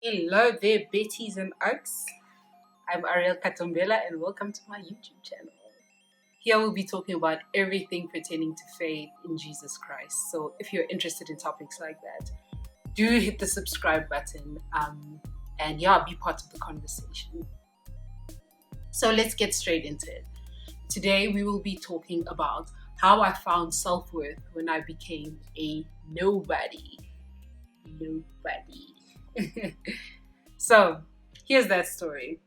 Hello there, Betties and Oaks. I'm Ariel Katombela, and welcome to my YouTube channel. Here we'll be talking about everything pertaining to faith in Jesus Christ. So if you're interested in topics like that, do hit the subscribe button and be part of the conversation. So let's get straight into it. Today we will be talking about how I found self-worth when I became a nobody. So here's that story.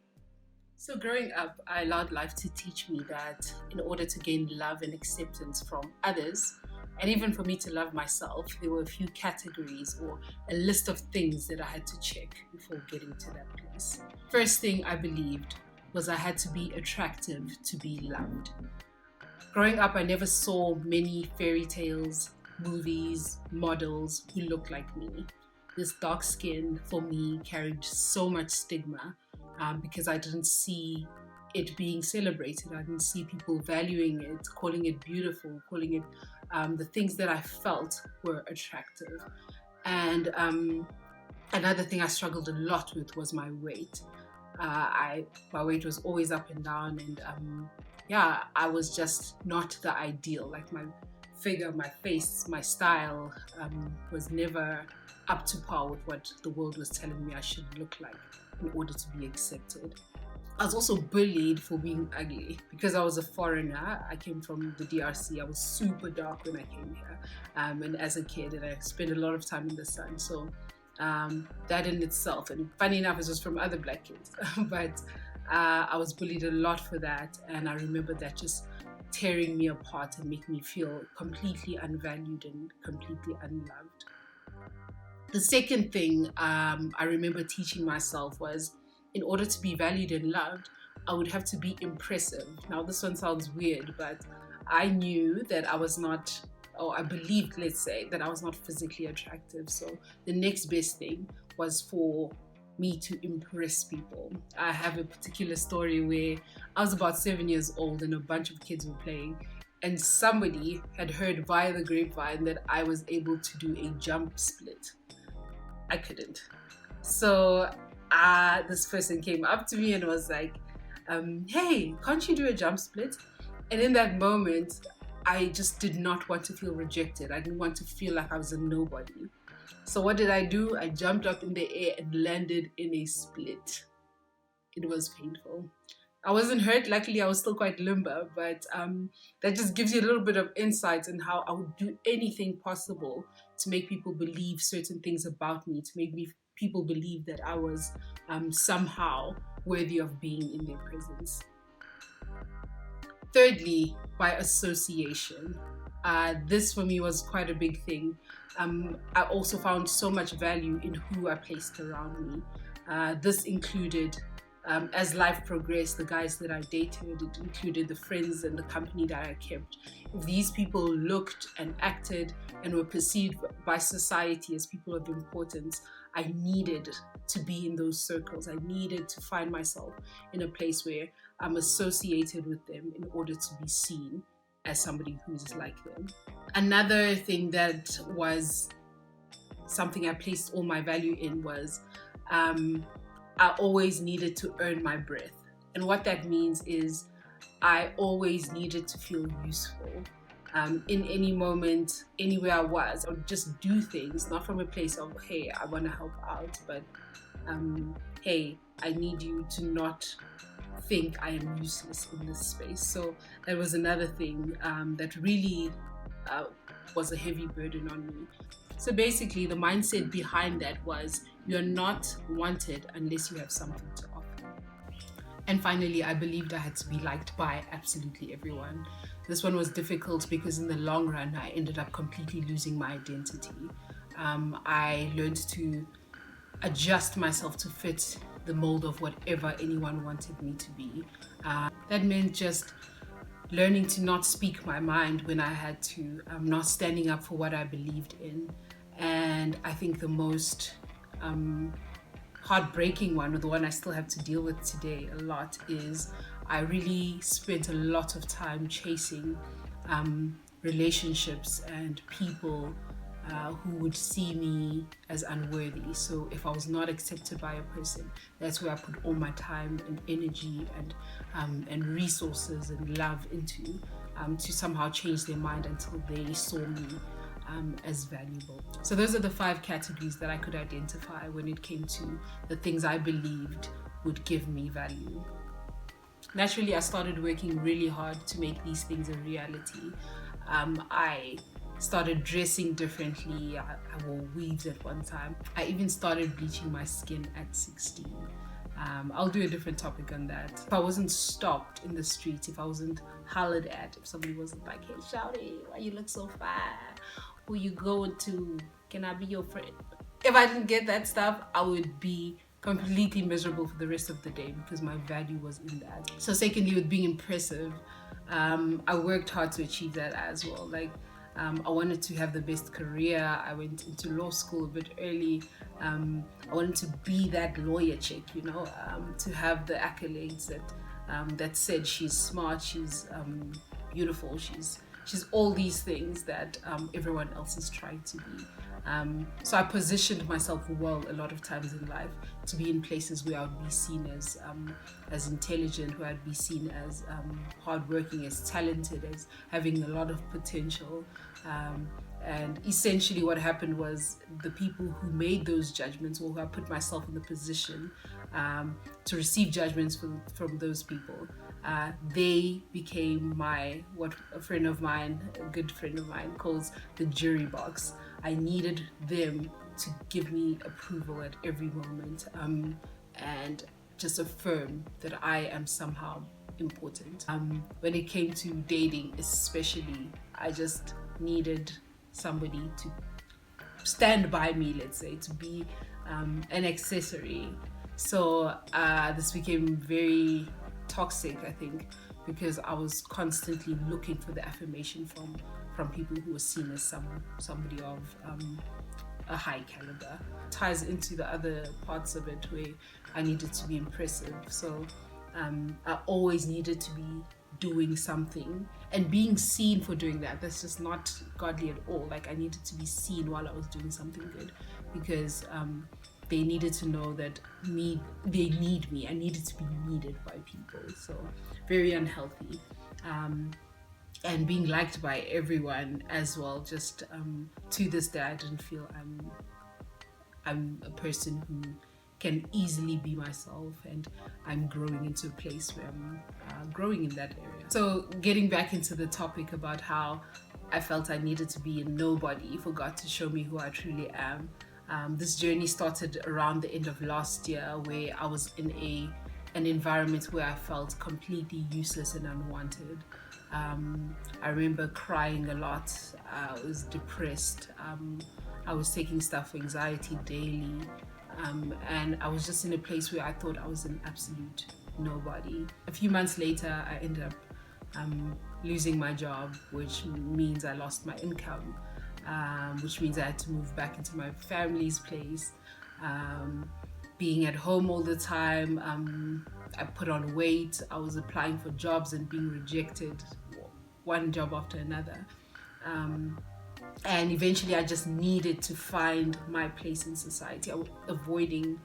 So growing up, I allowed life to teach me that in order to gain love and acceptance from others, and even for me to love myself, there were a few categories or a list of things that I had to check before getting to that place. First thing I believed was I had to be attractive to be loved. Growing up, I never saw many fairy tales, movies, models who looked like me. This dark skin for me carried so much stigma because I didn't see it being celebrated. I didn't see people valuing it, calling it beautiful, calling it the things that I felt were attractive. And another thing I struggled a lot with was my weight. My weight was always up and down, and I was just not the ideal. Like my figure, my face, my style was never up to par with what the world was telling me I should look like in order to be accepted. I was also bullied for being ugly because I was a foreigner. I came from the DRC. I was super dark when I came here, and as a kid, and I spent a lot of time in the sun. So that in itself, and funny enough, it was from other black kids, but I was bullied a lot for that, and I remember that just tearing me apart and making me feel completely unvalued and completely unloved. The second thing I remember teaching myself was, in order to be valued and loved, I would have to be impressive. Now, this one sounds weird, but I knew that I was not, or I believed, let's say, that I was not physically attractive. So the next best thing was for me to impress people. I have a particular story where I was about 7 years old and a bunch of kids were playing, and somebody had heard via the grapevine that I was able to do a jump split. I couldn't. So this person came up to me and was like, hey, can't you do a jump split? And in that moment, I just did not want to feel rejected. I didn't want to feel like I was a nobody. So what did I do? I jumped up in the air and landed in a split. It was painful. I wasn't hurt. Luckily, I was still quite limber, but that just gives you a little bit of insight in how I would do anything possible to make people believe certain things about me, to make people believe that I was somehow worthy of being in their presence. Thirdly, by association. This for me was quite a big thing. I also found so much value in who I placed around me. This included, as life progressed, the guys that I dated. It included the friends and the company that I kept. If these people looked and acted and were perceived by society as people of importance, I needed to be in those circles. I needed to find myself in a place where I'm associated with them in order to be seen as somebody who's like them. Another thing that was something I placed all my value in was I always needed to earn my breath. And what that means is I always needed to feel useful. In any moment, anywhere I was, I would just do things, not from a place of, hey, I want to help out, but hey, I need you to not think I am useless in this space. So that was another thing that really was a heavy burden on me. So basically, the mindset behind that was, you're not wanted unless you have something to offer. And finally, I believed I had to be liked by absolutely everyone. This one was difficult because in the long run, I ended up completely losing my identity. I learned to adjust myself to fit the mold of whatever anyone wanted me to be. That meant just learning to not speak my mind when I had to, not standing up for what I believed in. And I think the most heartbreaking one, or the one I still have to deal with today a lot, is I really spent a lot of time chasing relationships and people who would see me as unworthy. So if I was not accepted by a person, that's where I put all my time and energy and resources and love into, to somehow change their mind until they saw me as valuable. So those are the 5 categories that I could identify when it came to the things I believed would give me value. Naturally, I started working really hard to make these things a reality. I started dressing differently. I wore weaves at one time. I even started bleaching my skin at 16. I'll do a different topic on that. If I wasn't stopped in the street, if I wasn't hollered at, if somebody wasn't like, hey, shawty, why you look so fine? Who you going to? Can I be your friend? If I didn't get that stuff, I would be completely miserable for the rest of the day because my value was in that. So secondly, with being impressive, I worked hard to achieve that as well. Like, I wanted to have the best career. I went into law school a bit early. I wanted to be that lawyer chick, to have the accolades that said she's smart, she's beautiful, she's all these things that everyone else is trying to be. So I positioned myself well a lot of times in life to be in places where I would be seen as intelligent, where I'd be seen as hardworking, as talented, as having a lot of potential. And essentially what happened was the people who made those judgments, or who I put myself in the position to receive judgments from those people, they became what a friend of mine, a good friend of mine, calls the jury box. I needed them to give me approval at every moment, and just affirm that I am somehow important. When it came to dating especially, I just needed somebody to stand by me, let's say, to be an accessory. So this became very toxic, I think, because I was constantly looking for the affirmation from people who were seen as somebody of a high caliber. Ties into the other parts of it where I needed to be impressive. So I always needed to be doing something and being seen for doing that. That's just not godly at all. Like, I needed to be seen while I was doing something good, because they needed to know that they need me. I needed to be needed by people. So very unhealthy. And being liked by everyone as well. Just to this day, I didn't feel I'm a person who can easily be myself, and I'm growing into a place where I'm growing in that area. So getting back into the topic about how I felt I needed to be a nobody for God to show me who I truly am. This journey started around the end of last year, where I was in an environment where I felt completely useless and unwanted. I remember crying a lot. I was depressed. I was taking stuff for anxiety daily. And I was just in a place where I thought I was an absolute nobody. A few months later, I ended up losing my job, which means I lost my income, which means I had to move back into my family's place. Being at home all the time, I put on weight. I was applying for jobs and being rejected, one job after another. And eventually I just needed to find my place in society. I was avoiding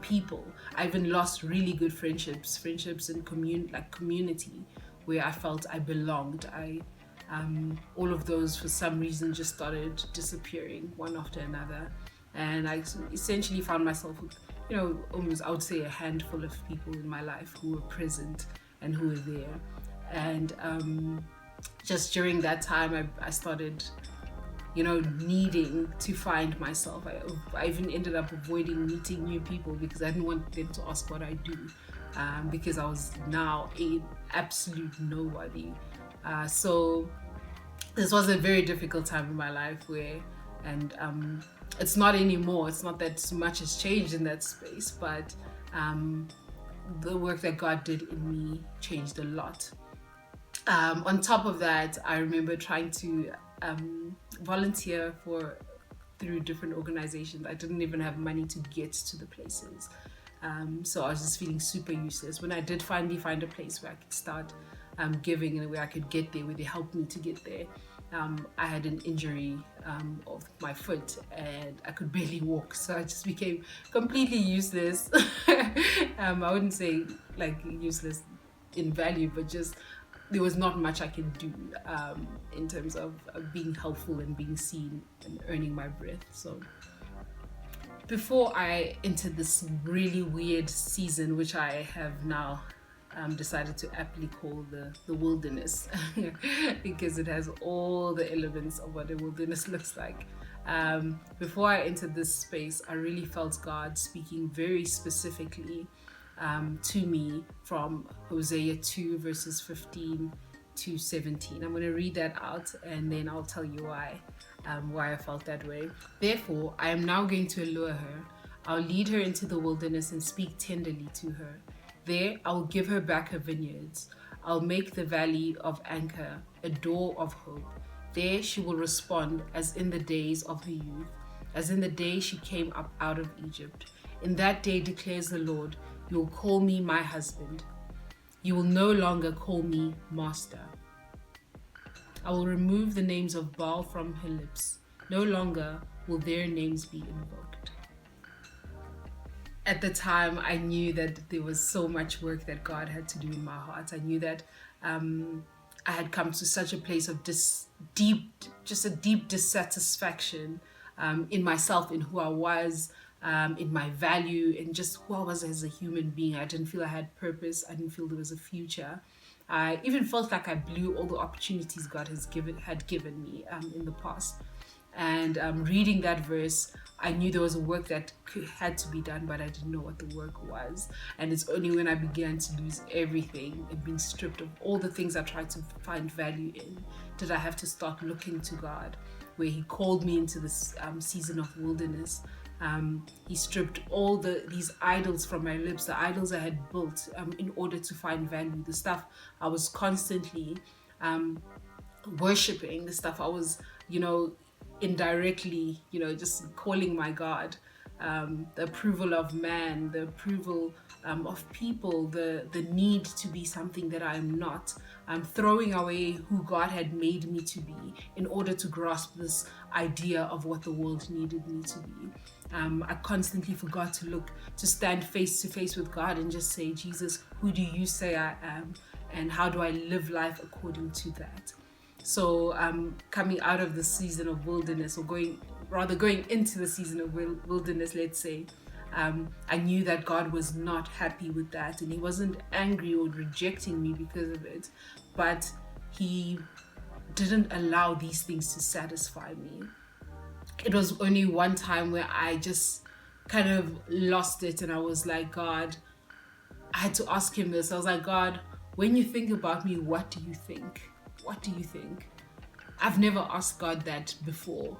people. I even lost really good friendships in community, where I felt I belonged. All of those, for some reason, just started disappearing one after another. And I essentially found myself with, almost, I would say, a handful of people in my life who were present and who were there. And just during that time, I started, needing to find myself. I even ended up avoiding meeting new people because I didn't want them to ask what I do, because I was now an absolute nobody. So this was a very difficult time in my life and it's not anymore. It's not that much has changed in that space, but the work that God did in me changed a lot. On top of that, I remember trying to volunteer through different organizations. I didn't even have money to get to the places. So I was just feeling super useless. When I did finally find a place where I could start giving and where I could get there, where they helped me to get there, I had an injury of my foot and I could barely walk, so I just became completely useless. I wouldn't say like useless in value, but just there was not much I can do in terms of being helpful and being seen and earning my breath. So before I entered this really weird season, which I have now decided to aptly call the wilderness, because it has all the elements of what a wilderness looks like. Before I entered this space, I really felt God speaking very specifically to me from Hosea 2 verses 15 to 17. I'm going to read that out and then I'll tell you why I felt that way. Therefore, I am now going to allure her. I'll lead her into the wilderness and speak tenderly to her. There, I'll give her back her vineyards. I'll make the valley of Anchor a door of hope. There she will respond as in the days of her youth, as in the day she came up out of Egypt. In that day, declares the Lord, you will call me my husband. You will no longer call me master. I will remove the names of Baal from her lips. No longer will their names be invoked. At the time, I knew that there was so much work that God had to do in my heart. I knew that I had come to such a place of deep dissatisfaction in myself, in who I was, in my value, and just who I was as a human being. I didn't feel I had purpose. I didn't feel there was a future. I even felt like I blew all the opportunities God had given me in the past. And reading that verse, I knew there was a work that had to be done, but I didn't know what the work was. And it's only when I began to lose everything and being stripped of all the things I tried to find value in, did I have to start looking to God, where He called me into this season of wilderness. He stripped all these idols from my lips, the idols I had built in order to find value, the stuff I was constantly worshipping, the stuff I was, indirectly, just calling my God, the approval of man, the approval of people, the need to be something that I am not. I'm throwing away who God had made me to be in order to grasp this idea of what the world needed me to be. I constantly forgot to stand face to face with God and just say, Jesus, who do you say I am? And how do I live life according to that? So coming out of the season of wilderness, or going into the season of wilderness, let's say, I knew that God was not happy with that, and He wasn't angry or rejecting me because of it, but He didn't allow these things to satisfy me. It was only one time where I just kind of lost it, and I was like, God, I had to ask Him this. I was like, God, when you think about me, what do you think? What do you think? I've never asked God that before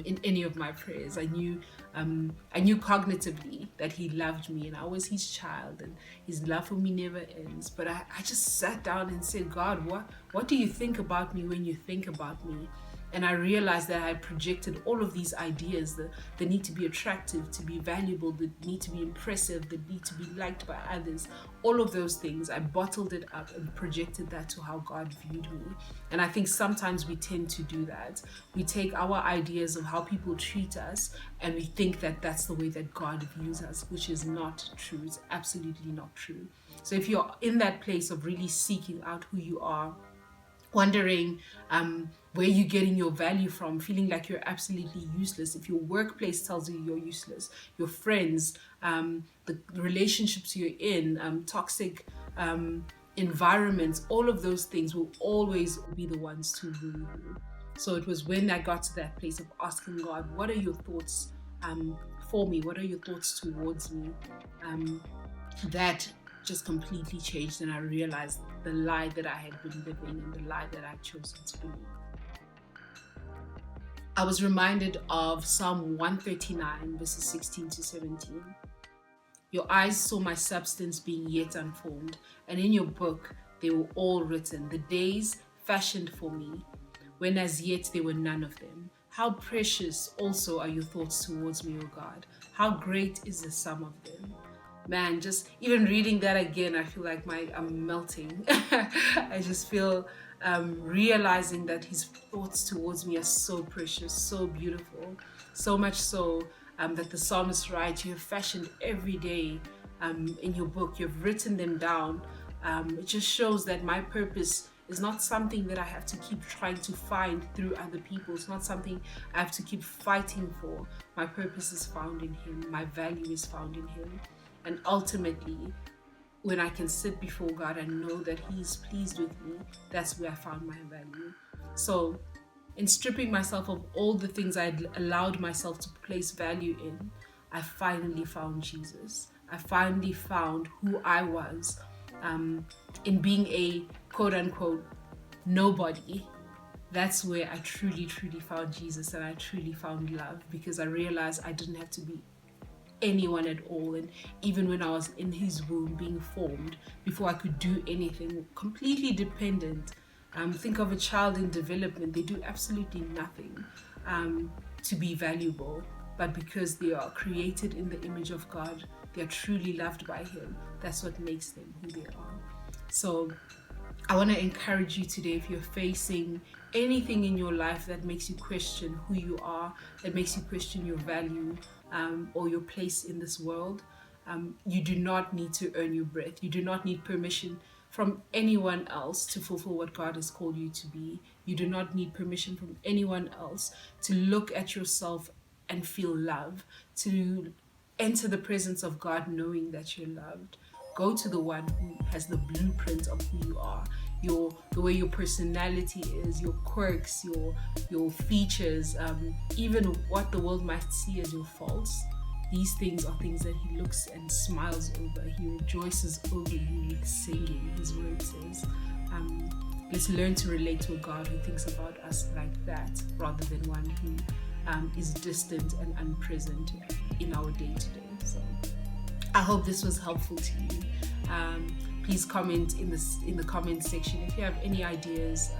in any of my prayers. I knew cognitively that He loved me and I was His child and His love for me never ends. But I just sat down and said, God, what do you think about me when you think about me? And I realized that I projected all of these ideas, the need to be attractive, to be valuable, the need to be impressive, the need to be liked by others, all of those things. I bottled it up and projected that to how God viewed me. And I think sometimes we tend to do that. We take our ideas of how people treat us and we think that that's the way that God views us, which is not true. It's absolutely not true. So if you're in that place of really seeking out who you are, wondering where you're getting your value from, feeling like you're absolutely useless, if your workplace tells you you're useless, your friends, the relationships you're in, toxic environments, all of those things will always be the ones to rule you. So it was when I got to that place of asking God, what are your thoughts for me? What are your thoughts towards me? That just completely changed, and I realized the lie that I had been living and the lie that I'd chosen to believe. I was reminded of Psalm 139 verses 16 to 17. Your eyes saw my substance being yet unformed, and in your book they were all written, the days fashioned for me, when as yet there were none of them. How precious also are your thoughts towards me, O God. How great is the sum of them. Man, just even reading that again, I feel like I'm melting. I just feel realizing that his thoughts towards me are so precious, so beautiful, so much so that the psalmist writes, you have fashioned every day in your book, you've written them down. It just shows that my purpose is not something that I have to keep trying to find through other people. It's not something I have to keep fighting for. My purpose is found in him. My value is found in him. And ultimately, when I can sit before God and know that he is pleased with me, that's where I found my value. So in stripping myself of all the things I'd allowed myself to place value in, I finally found Jesus. I finally found who I was in being a quote unquote nobody. That's where I truly found Jesus, and I truly found love, because I realized I didn't have to be anyone at all. And even when I was in his womb being formed, before I could do anything, completely dependent. Think of a child in development. They do absolutely nothing to be valuable, but because they are created in the image of God, they are truly loved by him. That's what makes them who they are. So I want to encourage you today, if you're facing anything in your life that makes you question who you are, that makes you question your value or your place in this world, you do not need to earn your breath. You do not need permission from anyone else to fulfill what God has called you to be. You do not need permission from anyone else to look at yourself and feel love, to enter the presence of God knowing that you're loved. Go to the one who has the blueprint of who you are, the way your personality is, your quirks, your features, even what the world might see as your faults. These things are things that he looks and smiles over. He rejoices over you with singing, his word says. Let's learn to relate to a God who thinks about us like that, rather than one who is distant and unpresent in our day-to-day. So I hope this was helpful to you. Please comment in the comment section if you have any ideas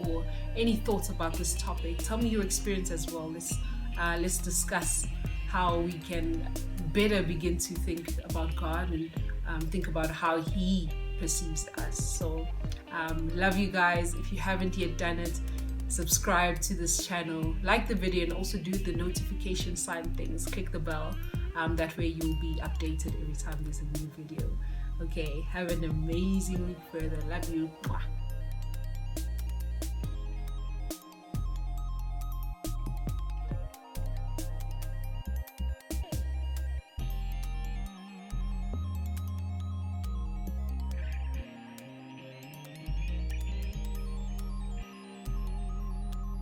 or any thoughts about this topic. Tell me your experience as well. Let's discuss how we can better begin to think about God and think about how he perceives us. So love you guys. If you haven't yet done it, subscribe to this channel, like the video, and also do the notification sign things. Click the bell. That way you'll be updated every time there's a new video. Okay, have an amazing week further. Love you. Mwah.